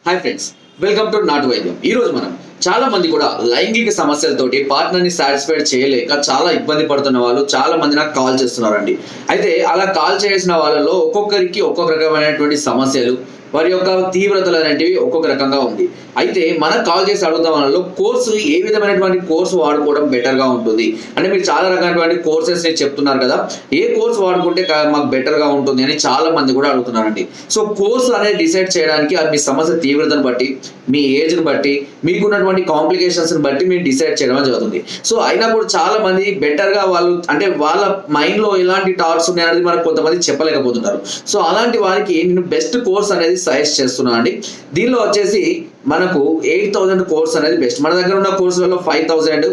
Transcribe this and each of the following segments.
Hi friends, welcome to నాటు వైద్యం. ఈ రోజు మనం చాలా మంది కూడా లైంగిక సమస్యలతోటి పార్ట్నర్ ని సాటిస్ఫైడ్ చేయలేక చాలా ఇబ్బంది పడుతున్న వాళ్ళు చాలా మంది నాకు కాల్ చేస్తున్నారండి. అయితే అలా కాల్ చేసిన వాళ్ళలో ఒక్కొక్కరికి ఒక్కొక్క రకమైనటువంటి సమస్యలు, వారి యొక్క తీవ్రతలు అనేటివి ఒక్కొక్క రకంగా ఉంది. అయితే మనకు కాల్ చేసి అడుగుతాం వాళ్ళలో కోర్సు ఏ విధమైనటువంటి కోర్సు వాడుకోవడం బెటర్ గా ఉంటుంది అంటే మీరు చాలా రకమైనటువంటి కోర్సెస్ చెప్తున్నారు కదా, ఏ కోర్సు వాడుకుంటే మాకు బెటర్ గా ఉంటుంది అని చాలా మంది కూడా అడుగుతున్నారండి. సో కోర్సు అనేది డిసైడ్ చేయడానికి అది మీ సమస్య తీవ్రతను బట్టి, మీ ఏజ్ ని బట్టి, మీకున్నటువంటి కాంప్లికేషన్స్ ని బట్టి మీరు డిసైడ్ చేయడం జరుగుతుంది. సో అయినా కూడా చాలా మంది బెటర్ గా వాళ్ళు అంటే వాళ్ళ మైండ్ లో ఎలాంటి థాట్స్ ఉన్నాయనేది మనకు కొంతమంది చెప్పలేకపోతున్నారు. సో అలాంటి వారికి నేను బెస్ట్ కోర్స్ అనేది సజెస్ట్ చేస్తున్నాను అండి. దీనిలో వచ్చేసి మనకు 8,000 కోర్స్ అనేది బెస్ట్. మన దగ్గర ఉన్న కోర్సులలో 5,000,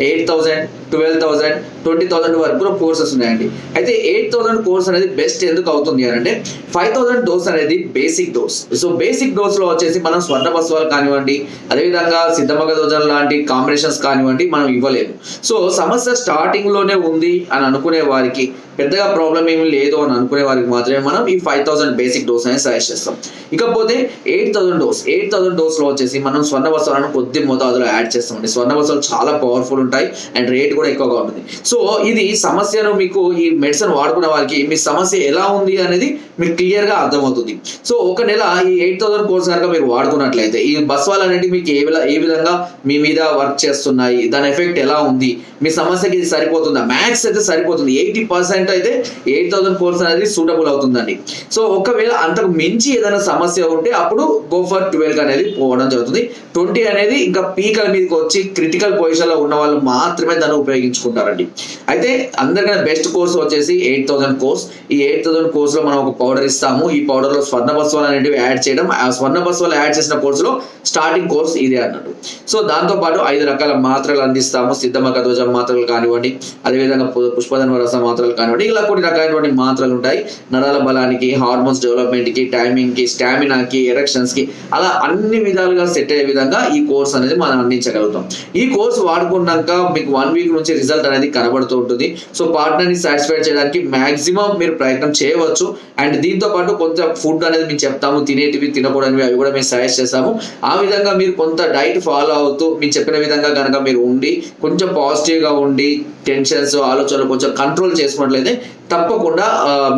8,000, 12,000, 20,000 వరకు కోర్సెస్ ఉన్నాయండి. అయితే 8,000 కోర్స్ అనేది బెస్ట్ ఎందుకు అవుతుంది అంటే 5,000 డోస్ అనేది basic dose. So basic dose లో వచ్చేసి మనం స్వర్ణ బస్వాలు కానివ్వండి, అదేవిధంగా సిద్ధమగ దోజన్ లాంటి కాంబినేషన్స్ కానివ్వండి మనం ఇవ్వలేము. సో సమస్య స్టార్టింగ్ లోనే ఉంది అని అనుకునే వారికి, పెద్దగా ప్రాబ్లం ఏమీ లేదు అని అనుకునే వారికి మాత్రమే మనం ఈ 5,000 బేసిక్ డోస్ అనేది సజెస్ట్ చేస్తాం. ఇకపోతే 8,000 డోస్ లో వచ్చేసి మనం స్వర్ణ బస్వాలను కొద్ది మోతాదులో యాడ్ చేస్తామండి. స్వర్ణ బస్వాలు చాలా పవర్ఫుల్ ఉంటాయి అండ్ రేట్ కూడా ఎక్కువగా ఉంటుంది. సో ఇది సమస్యను మీకు ఈ మెడిసిన్ వాడుకున్న వారికి మీ సమస్య ఎలా ఉంది అనేది మీకు క్లియర్ గా అర్థమవుతుంది. సో ఒక నెల ఈ 8,000 కోర్స్ కనుక మీరు వాడుకున్నట్లయితే ఈ బస్వాలు అనేవి మీకు ఏ విధంగా మీ మీద వర్క్ చేస్తున్నాయి, దాని ఎఫెక్ట్ ఎలా ఉంది, మీ సమస్యకి ఇది సరిపోతుందా, మ్యాక్స్ అయితే సరిపోతుంది. 80% అయితే 8,000 కోర్స్ అనేది సూటబుల్ అవుతుందండి. సో ఒకవేళ అంతకు మించి ఏదైనా సమస్య ఉంటే అప్పుడు గో ఫర్ 12 అనేది పోవడం జరుగుతుంది. 20 అనేది ఇంకా పీకల మీదకి వచ్చి క్రిటికల్ పొజిషన్ లో ఉన్న వాళ్ళు మాత్రమే దాన్ని ఉపయోగించుకుంటారండి. అయితే అందరికన్నా బెస్ట్ కోర్స్ వచ్చేసి 8,000 కోర్స్. ఈ 8,000 కోర్స్ లో మనం ఒక పౌడర్ ఇస్తాము. ఈ పౌడర్ లో స్వర్ణ బస్వాలు అనేవి యాడ్ చేయడం, ఆ స్వర్ణ బస్వాలు యాడ్ చేసిన కోర్సులో స్టార్టింగ్ కోర్స్ ఇదే అన్నట్టు. సో దాంతో పాటు 5 రకాల మాత్రలు అందిస్తాము. సిద్ధమగ దోజం మాత్రలు కానివ్వండి, అదేవిధంగా పుష్పధన్వ రస మాత్రలు కానివ్వండి, ఇలా కొన్ని రకాలైనటువంటి మాత్రలు ఉంటాయి. నరాల బలానికి, హార్మోన్స్ డెవలప్మెంట్ కి, టైమింగ్ కి, స్టామినాకి, ఎరెక్షన్స్ కి, అలా అన్ని విధాలుగా సెట్ అయ్యే విధంగా ఈ కోర్స్ అనేది మనం అందించగలుగుతాం. ఈ కోర్స్ వాడుకున్నాక మీకు 1 వీక్ నుంచి రిజల్ట్ అనేది కనబడుతూ ఉంటుంది. సో పార్ట్నర్ ని సాటిస్ఫై చేయడానికి మాక్సిమం మీరు ప్రయత్నం చేయవచ్చు. అండ్ దీంతో పాటు కొంత ఫుడ్ అనేది మేము చెప్తాము, తినేటివి తినకూడనివి అవి కూడా మేము సజెస్ట్ చేస్తాము. ఆ విధంగా మీరు కొంత డైట్ ఫాలో అవుతూ మీరు చెప్పిన విధంగా కనుక మీరు ఉండి కొంచెం పాజిటివ్ గా ఉండి టెన్షన్స్, ఆలోచనలు కొంచెం కంట్రోల్ చేసుకున్నట్లయితే తప్పకుండా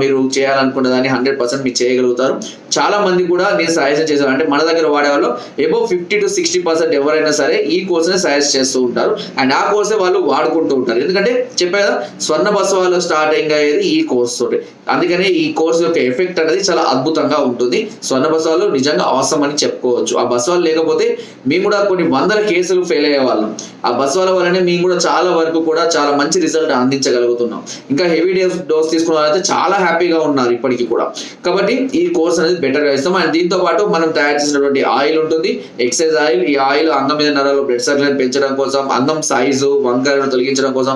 మీరు చేయాలనుకున్న దాన్ని 100% మీరు చేయగలుగుతారు. చాలా మంది కూడా నేను సజెస్ట్ చేశాను అంటే మన దగ్గర వాడేవాళ్ళు అబౌవ్ 50 to 60% ఎవరైనా సరే ఈ కోర్స్ ని సజెస్ట్ చేస్తూ ఉంటారు. అండ్ ఆ కోర్సే వాళ్ళు వాడుకుంటూ ఉంటారు. ఎందుకంటే చెప్పే కదా, స్వర్ణ బస్వాలు స్టార్టింగ్ అయ్యేది ఈ కోర్స్ తోటి. అందుకనే ఈ కోర్స్ యొక్క ఎఫెక్ట్ అనేది చాలా అద్భుతంగా ఉంటుంది. స్వర్ణ బస్వాలు నిజంగా అవసరం అని చెప్పుకోవచ్చు. ఆ బస్వాలు లేకపోతే మేము కూడా కొన్ని వందల కేసులు ఫెయిల్ అయ్యే వాళ్ళం. ఆ బస్వాల వల్లనే మేము కూడా చాలా వరకు కూడా చాలా మంచి రిజల్ట్ అందించగలుగుతున్నాం. ఇంకా హెవీ డోస్ తీసుకున్న వాళ్ళైతే చాలా హ్యాపీగా ఉన్నారు ఇప్పటికీ కూడా. కాబట్టి ఈ కోర్స్ అనేది బెటర్ గా ఇస్తాం. అండ్ దీంతో పాటు మనం తయారు చేసినటువంటి ఆయిల్ ఉంటుంది, ఎక్సైజ్ ఆయిల్. ఈ ఆయిల్ అంగం మీద నరాలు బ్లడ్ సర్క్యులేషన్ పెంచడం కోసం, అంగం సైజు వంకరను తొలగించడం కోసం,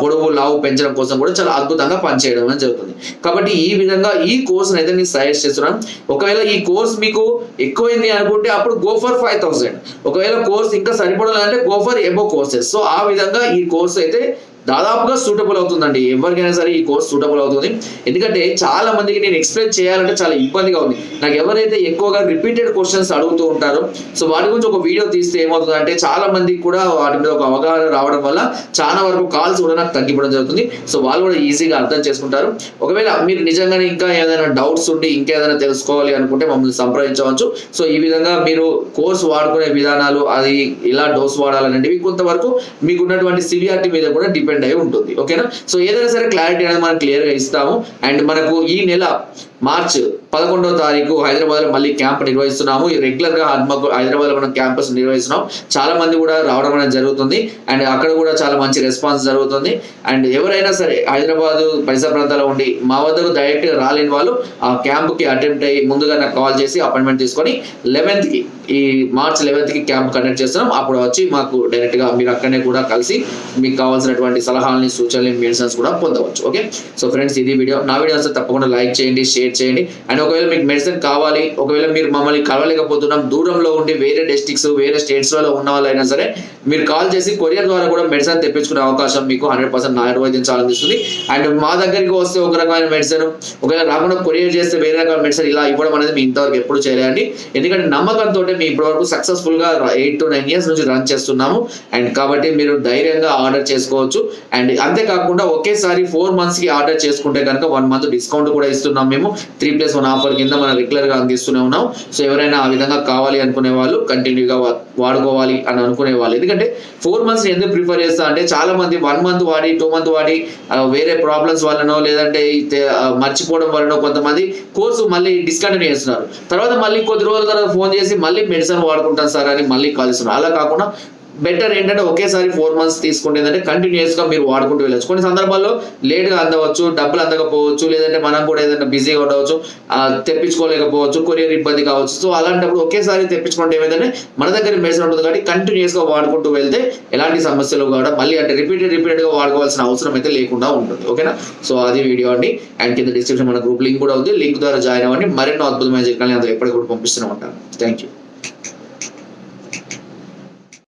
పొడవు లావు పెంచడం కోసం కూడా చాలా అద్భుతంగా పనిచేయడం అనేది జరుగుతుంది. కాబట్టి ఈ విధంగా ఈ కోర్స్ అయితే నేను సజెస్ట్ చేస్తున్నాను. ఒకవేళ ఈ కోర్స్ మీకు ఎక్కువైంది అనుకుంటే అప్పుడు గో ఫర్ 5,000. ఒకవేళ కోర్స్ ఇంకా సరిపడాలంటే go for above courses. So ఆ విధంగా ఈ కోర్స్ అయితే దాదాపుగా సూటబుల్ అవుతుందండి. ఎవరికైనా సరే ఈ కోర్స్ సూటబుల్ అవుతుంది. ఎందుకంటే చాలా మందికి నేను ఎక్స్ప్లెయిన్ చేయాలంటే చాలా ఇబ్బందిగా ఉంది. నాకు ఎవరైతే ఎక్కువగా రిపీటెడ్ క్వశ్చన్స్ అడుగుతూ ఉంటారో సో వాటి గురించి ఒక వీడియో తీస్తే ఏమవుతుందంటే చాలా మందికి కూడా వాటి మీద ఒక అవగాహన రావడం వల్ల చాలా వరకు కాల్స్ కూడా నాకు తగ్గిపోవడం జరుగుతుంది. సో వాళ్ళు కూడా ఈజీగా అర్థం చేసుకుంటారు. ఒకవేళ మీరు నిజంగానే ఇంకా ఏదైనా డౌట్స్ ఉండి ఇంకేదైనా తెలుసుకోవాలి అనుకుంటే మమ్మల్ని సంప్రదించవచ్చు. సో ఈ విధంగా మీరు కోర్స్ వాడుకునే విధానాలు, అది ఎలా డోస్ వాడాలనేవి కొంతవరకు మీకు ఉన్నటువంటి సివియారిటీ మీద కూడా డిపెండ్ అయి ఉంటుంది. ఓకేనా? సో ఏదైనా సరే క్లారిటీ అనేది మనం క్లియర్ గా ఇస్తాము. అండ్ మనకు ఈ నెల మార్చ్ 11వ తారీఖు హైదరాబాద్ లో మళ్ళీ క్యాంప్ నిర్వహిస్తున్నాము. రెగ్యులర్ గా హైదరాబాద్ లో మనం క్యాంపస్ నిర్వహిస్తున్నాం. చాలా మంది కూడా రావడం అనేది జరుగుతుంది. అండ్ అక్కడ కూడా చాలా మంచి రెస్పాన్స్ జరుగుతుంది. అండ్ ఎవరైనా సరే హైదరాబాద్ పరిసర ప్రాంతాల్లో ఉండి మా వద్దకు డైరెక్ట్ గా రాలేని వాళ్ళు ఆ క్యాంప్ కి అటెంప్ట్ అయ్యి ముందుగా నాకు కాల్ చేసి అపాయింట్మెంట్ తీసుకొని 11th కి ఈ మార్చ్ 11th కి క్యాంప్ కండక్ట్ చేస్తున్నాం. అప్పుడు వచ్చి మాకు డైరెక్ట్ గా మీరు అక్కడనే కూడా కలిసి మీకు కావాల్సినటువంటి సలహాలని, సూచనలు, మెడిసిన్స్ కూడా పొందవచ్చు. ఓకే? సో ఫ్రెండ్స్, ఇది వీడియో. నా వీడియోస్ తప్పకుండా లైక్ చేయండి, షేర్ షేర్ చేయండి. అండ్ ఒకవేళ మీకు మెడిసిన్ కావాలి, ఒకవేళ మీరు మమ్మల్ని కలవలేకపోతున్నాం, దూరంలో ఉండి వేరే డిస్ట్రిక్ట్స్ వేరే స్టేట్స్లలో ఉన్న వాళ్ళైనా సరే మీరు కాల్ చేసి కొరియర్ ద్వారా కూడా మెడిసిన్ తెప్పించుకునే అవకాశం మీకు 100% నా వైద్యం చాలా అందిస్తుంది. అండ్ మా దగ్గరికి వస్తే ఒక రకమైన మెడిసిన్, ఒకవేళ రాకుండా కొరియర్ చేస్తే వేరే రకమైన మెడిసిన్ ఇలా ఇవ్వడం అనేది మీ ఇంతవరకు ఎప్పుడు చేయలేండి. ఎందుకంటే నమ్మకంతో మేము ఇప్పటివరకు సక్సెస్ఫుల్ గా 8 to 9 years నుంచి రన్ చేస్తున్నాము. అండ్ కాబట్టి మీరు ధైర్యంగా ఆర్డర్ చేసుకోవచ్చు. అండ్ అంతేకాకుండా ఒకేసారి 4 months కి ఆర్డర్ చేసుకుంటే కనుక 1 month డిస్కౌంట్ కూడా ఇస్తున్నాం మేము. 3+1 ఆఫర్ కింద మనం రెగ్యులర్ గా అందిస్తూనే ఉన్నాం. సో ఎవరైనా ఆ విధంగా కావాలి అనుకునే వాళ్ళు, కంటిన్యూగా వాడుకోవాలి అని అనుకునే వాళ్ళు, ఎందుకంటే 4 months ఎందుకు ప్రిఫర్ చేస్తా అంటే చాలా మంది 1 month వాడి 2 month వాడి వేరే ప్రాబ్లమ్స్ వల్లనో లేదంటే మర్చిపోవడం వలన కొంతమంది కోర్సు మళ్ళీ డిస్కంటిన్యూ చేస్తున్నారు. తర్వాత మళ్ళీ కొద్ది రోజుల తర్వాత ఫోన్ చేసి మళ్ళీ మెడిసిన్ వాడుకుంటాను సార్ అని మళ్ళీ కాల్ ఇస్తున్నారు. అలా కాకుండా బెటర్ ఏంటంటే ఒకేసారి 4 months తీసుకుంటే ఏంటంటే కంటిన్యూస్ గా మీరు వాడుకుంటూ వెళ్ళచ్చు. కొన్ని సందర్భాల్లో లేట్ గా అందవచ్చు, డబ్బులు అందకపోవచ్చు, లేదంటే మనం కూడా ఏదైనా బిజీగా ఉండవచ్చు, తెప్పించుకోలేకపోవచ్చు, కొరియర్ ఇబ్బంది కావచ్చు. సో అలాంటప్పుడు ఒకేసారి తెప్పించుకుంటే ఏమైందంటే మన దగ్గర మెడిసిన్ ఉంటుంది కాబట్టి కంటిన్యూస్ గా వాడుకుంటూ వెళ్తే ఎలాంటి సమస్యలు కూడా మళ్ళీ అంటే రిపీటెడ్ గా వాడుకోవాల్సిన అవసరం అయితే లేకుండా ఉంటుంది. ఓకేనా? సో అది వీడియో అండి. అండ్ కింద డిస్క్రిప్షన్ మన గ్రూప్ లింక్ కూడా ఉంది, లింక్ ద్వారా జాయిన్ అవ్వండి. మరెన్నో అద్భుతమైన చిట్కాలు అందులో ఎప్పటికప్పుడు పంపిస్తూనే ఉంటాను. Thank you.